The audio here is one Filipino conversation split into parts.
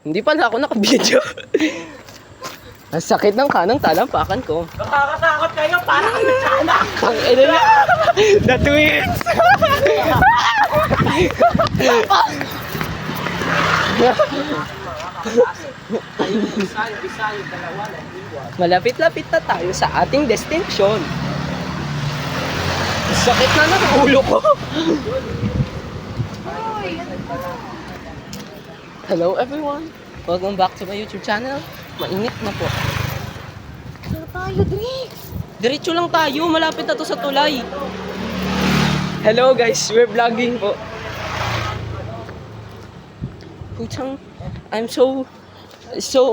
Hindi pala ako naka-video. Ang sakit ng kanang talampakan ko. Nakakatakot kayo, parang nagsanak! Ang ina niya. The twins. Malapit-lapit na tayo sa ating destination. Ang sakit na ng ulo ko. Hello everyone. Welcome back to my YouTube channel. Mainit na po. Saan tayo, Drix? Diretso lang tayo, malapit na to sa tulay. Hello guys, we're vlogging po. Utang, I'm so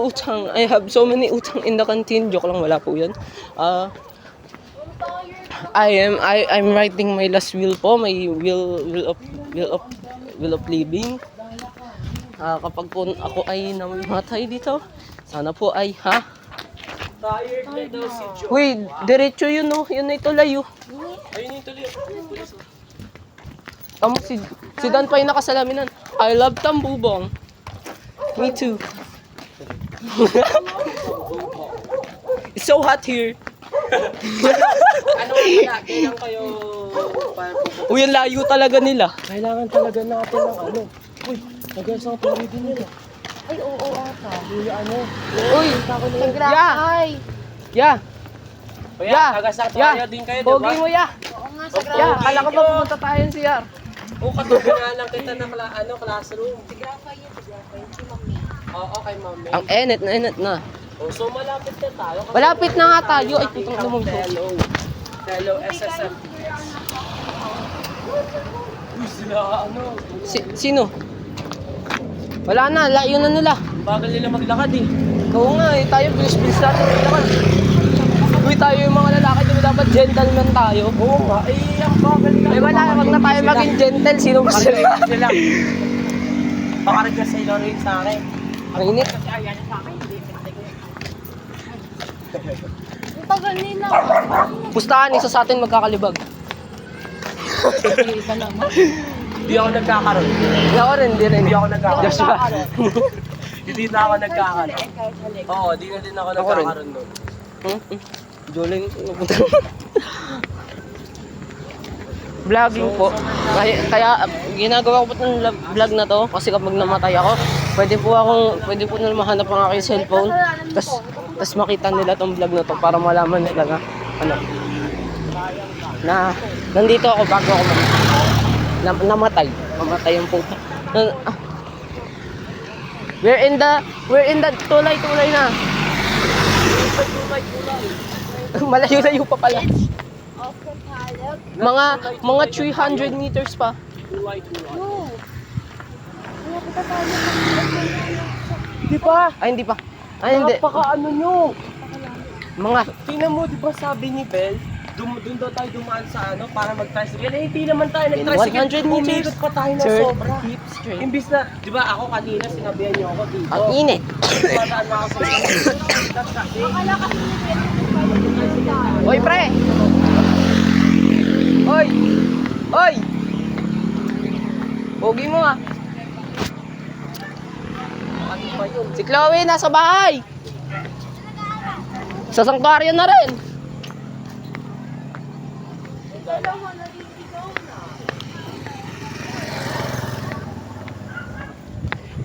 utang. I have so many utang in the canteen. Joke lang, wala po 'yan. I'm writing my last will po, my will of living. Kapag po ako ay namatay dito, sana po ay Tired na daw si Joe. Uy, diretso yun oh. Yun na ito layo. Ayun yung tuloy. Si Dan pa yung nakasalaminan. I love tambubong. Me too. It's so hot here. Ano kaya? Kailan kayo Uy, ang layo talaga nila. Kailangan talaga natin ng ano. Uy, nag-asang pari din nila. Ay, oo ata. Uy, ano? Uy, Ay, yeah. Kuya, Yeah. taga-sakto Yeah. kayo din kayo, di Pogi ba? mo ya. oo nga sa Yeah, grabe. kala ko pa pumunta tayo sa CR. Oo, katubi nga lang kita na classroom. Tigrapay yun, si Mami. Oo, kay mami. Ang enit na. Oh, so malapit na tayo. Kasi Malapit na nga tayo. Ay, putang lumog ko. Hello, SSM. Uy, sila ano? Sino? Wala na, layo na nila. Bagal nila maglakad eh. Oo nga eh, tayo bilis-bilis natin. Uy, tayo yung mga lalaki, di ba dapat gentleman tayo? Oo nga, ang bagal nila. Eh wala, wag na tayo maging gentle. Sino gusto nila? Sila. Pakarag ka sa rin sa akin. Ang init. Kasi ayan sa akin, hindi. Ang tagal nila. Pustahan, isa sa atin magkakalibag. Hindi ka naman. Hindi ako nagkakaroon. Hindi ako rin, hindi rin. Hindi ako nagkakaroon. Joshua. Hindi na ako nagkakaroon. Oo, di na din ako Ako rin. nagkakaroon doon. Jolene, vlogging po. Kaya ginagawa ko po itong vlog na to kasi kapag namatay ako, pwede po na mahanap ang aking cellphone. Tapos makita nila tong vlog na to para malaman nila na nandito ako bago ako namatay. Mamatay ang puta. We're in the tulay na. Malayo-layo pa pala. Mga 300 meters pa. No. Nakita tayo. Di ba? Ay, hindi pa. Ay, hindi. Napaka ano nyo. Mga, Tingnan mo, di ba sabi ni Bel, doon daw tayo dumaan sa ano para mag-tricycle. Eh, hindi naman tayo nag-tricycle. 100 meters. Umikot pa tayo na Sir, sobra. keep straight. Imbis na, di ba ako kanina sinabihan niyo ako dito. Ang init. Dumadaan na ako sa kasi. Akala kasi ni Ben, Oy, pre! Oy! Oy! Pogi mo ah. Ano pa yun? Si Chloe nasa bahay. Sa sanctuary na rin.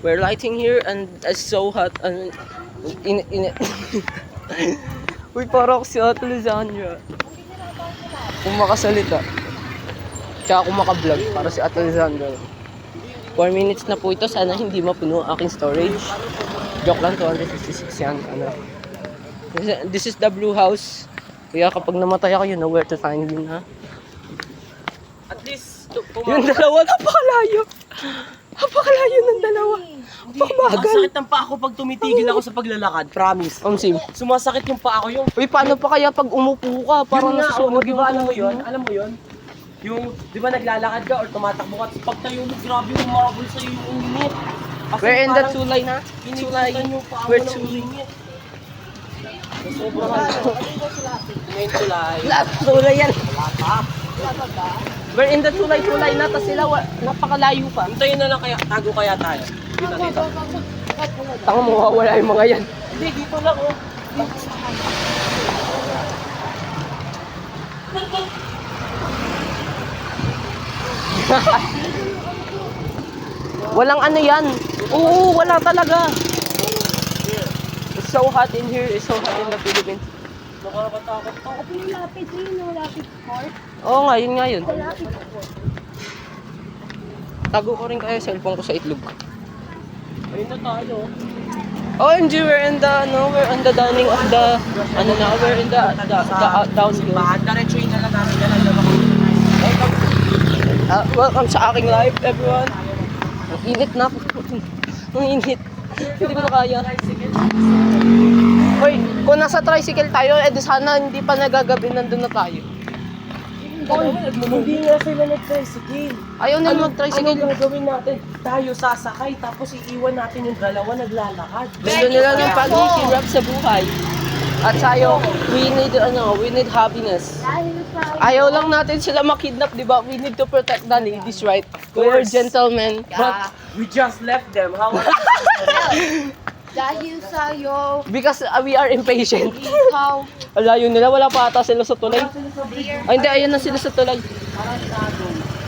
We're lighting here and it's so hot and Uy, parang si Ate Lizandra. Kung makasalita. Tsaka kung makablog para si Ate Lizandra. 4 minutes na po ito. Sana hindi mapuno ang aking storage. Joke lang, 256 yan. Ano. This is the Blue House. Kaya kapag namatay ako, you know where to find me, ha? At least, Yung dalawa, napakalayo. Napakalayo ng dalawa. Ang Napakabagal. sakit ng paa ko pag tumitigil ako sa paglalakad, promise. Sim. Sumasakit yung paa ko yung Uy, paano pa kaya pag umupo ka? Parang yun nga, nasusunog di yung ba alam mo tuhod yun? mo. Alam mo yun? Yung, di ba naglalakad ka or tumatakbo ka, tapos pag tayo mo, grabe yung umabol sa'yo yung init. Kasi We're in the parang tulay na. Tulay. inikitan yung paa mo We're ng tulay. init. Sobrang ano. Ngayon tulay. Lahat tulay yan. Wala pa. We're in the tulay na. Tapos sila, napakalayo pa. Hintayin na lang kaya, tago kaya tayo. Dito, dito. Tanga mo, wala yung mga yan. Hindi, dito lang oh. Walang ano yan. Oo, wala talaga. It's so hot in here. It's so hot in the Philippines. Nakakatakot to. Ito yung lapid rin, no? Lapid court. Oo nga, yun nga yun. Lapid court. Tago ko rin kaya cellphone ko sa itlog. Ayun na tayo. OMG, we're in the dining of the, we're in the down here. Simbahan. Diretsuin na lang namin yan. Welcome sa aking live, everyone. Ang init na. Ang init. Hindi ko na kaya. Hoy, kung nasa tricycle tayo, di sana hindi pa nagagabi, nandun na tayo. Hindi nga sila nag-tricycle. Ayaw nila mag-tricycle. Ano gagawin natin? Tayo sasakay, tapos iiwan natin yung dalawa naglalakad. Gusto nila ng paghihirap sa buhay. At tayo, we need happiness. Dahil sa... Ayaw lang natin sila makidnap, di ba? We need to protect the ladies, right? We're gentlemen. But we just left them. How are Dahil sa'yo, Because we are impatient. ikaw, Alayo nila, wala pa ata sila sa tulay. dear, Ay, hindi, ayun na sila sa tulay.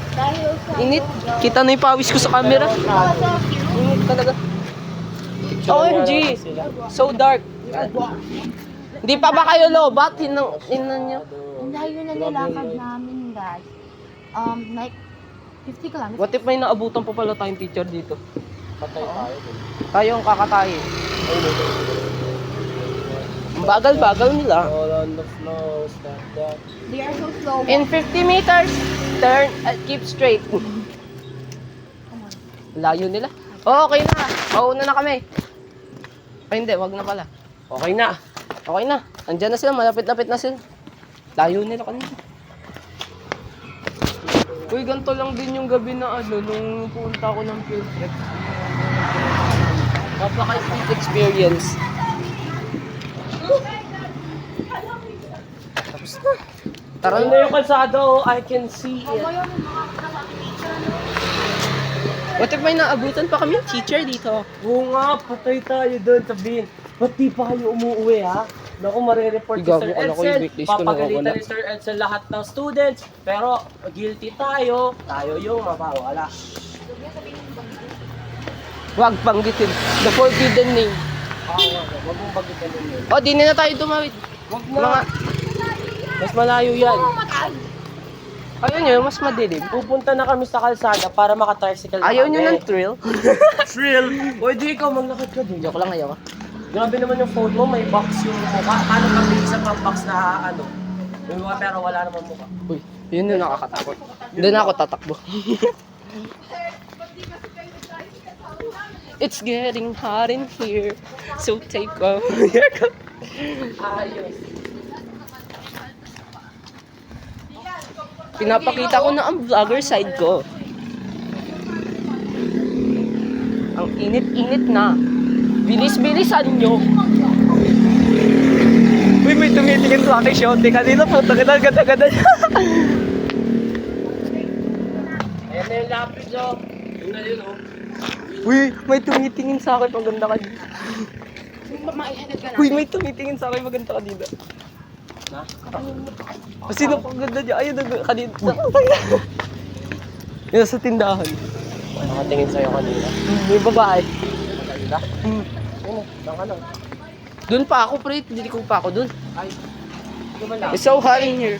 dahil sa... Init. Kita na yung pawis ko sa camera. Init talaga. OMG! So dark. Hindi pa ba kayo lobat? Hinan nyo. Ang layo na nilakad namin, guys. Like, 50 kilometers. What if may naabutan pa pala tayong teacher dito? Patay tayo. Tayo ang kakatayin. Ang bagal-bagal nila. All on the floor, stop that. They are so slow. In 50 meters, turn, keep straight. Layo nila. Oh, okay na. Mauna na kami. Ay, hindi, wag na pala. Okay na. Okay na. Andiyan na sila, malapit-lapit na sila. Layo nila kanina. Uy, ganito lang din yung gabi na nung pumunta ko ng field trip. Napaka-sweet experience. Tapos na. Tara Ano na. yung kalsada? Oh, I can see it. What if may naabutan pa kami teacher dito? Oo nga, patay tayo doon. Sabihin, ba't di pa kayo umuwi ha? Naku, marereport si Gago, Sir alam ko yung Edsel. weekdays ko Papagalitan nawawala. ni Sir Edsel lahat ng students. Pero guilty tayo. Tayo yung mapawala. Wag banggitin. The forbidden name. Huwag mong bagitan yun. O, di na tayo tumawid. Huwag Mga, na. Mas malayo yan. ayun yun, mas madilim. Pupunta na kami sa kalsada para maka-tricycle na Ayaw kami. nyo ng thrill? Thrill? O, di ikaw, maglakad ka doon. Joke lang, ayaw ka. Grabe naman yung phone mo, may box yung mukha. Paano kami isang pang box na ano? May mukha pero wala naman mukha. Uy, yun yung nakakatakot. Doon na ako tatakbo. It's getting hot in here, so take off your coat. Ayos. Pinapakita ko na ang vlogger side ko. Ang init-init na. Bilis-bilisan nyo. Uy, may tumitingin sa akin shorty. Kanina po, ganda-ganda niya. Ayan na yung lapis, oh. Yun na yun, oh. Uy, may tumitingin sa akin. Maganda ka dito. Maihanag ka na. Uy, may tumitingin sa akin. Maganda ka dito. Na? Sino pang ganda niya? Ayun, kanina. Yun sa tindahan. Nakatingin sa'yo kanina. May babae. Maganda. Oo, saan ka lang? Doon pa ako, pre. Hindi ko pa ako doon. Ay, hindi ba lang? It's so hot in here.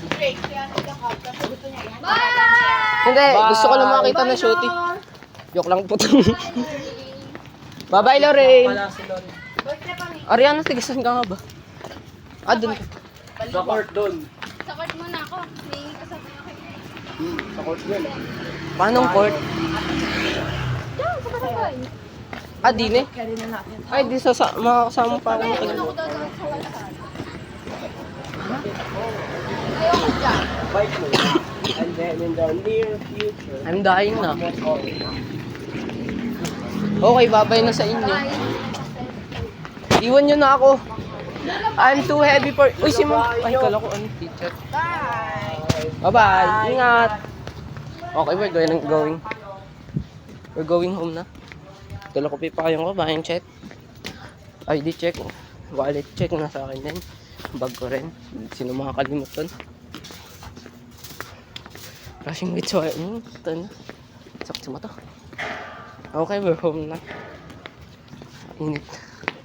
Hindi, gusto ko lang makita na shorty. Joke lang po. Bye-bye, Lorraine. Pala si Lori. Ariana, tigasan ka nga ba? Ah, doon ka. Sa court doon. Support mo na ako. May kasama ako. Sa court doon. Paanong court? Yan, sa kasabay. Ah, din eh. Ay, di makakasama pa ako. Ayun ako daw sa kalsada. Ayoko dyan. Bike mo. And then in the near future, I'm dying na. almost all. Okay, babay na sa inyo. Iwan nyo na ako. I'm too heavy for... Uy, si Mom. Ay, kala ko ano, teacher. Bye-bye. Ingat. Okay, we're going home na. Dala ko pa yung babayang check. ID check. Wallet check. Nasa akin din. Bag ko rin. Sino makakalimot dun? Rushing with soy. Ito na. Sakit sa mata. Okay, we're home na. Init.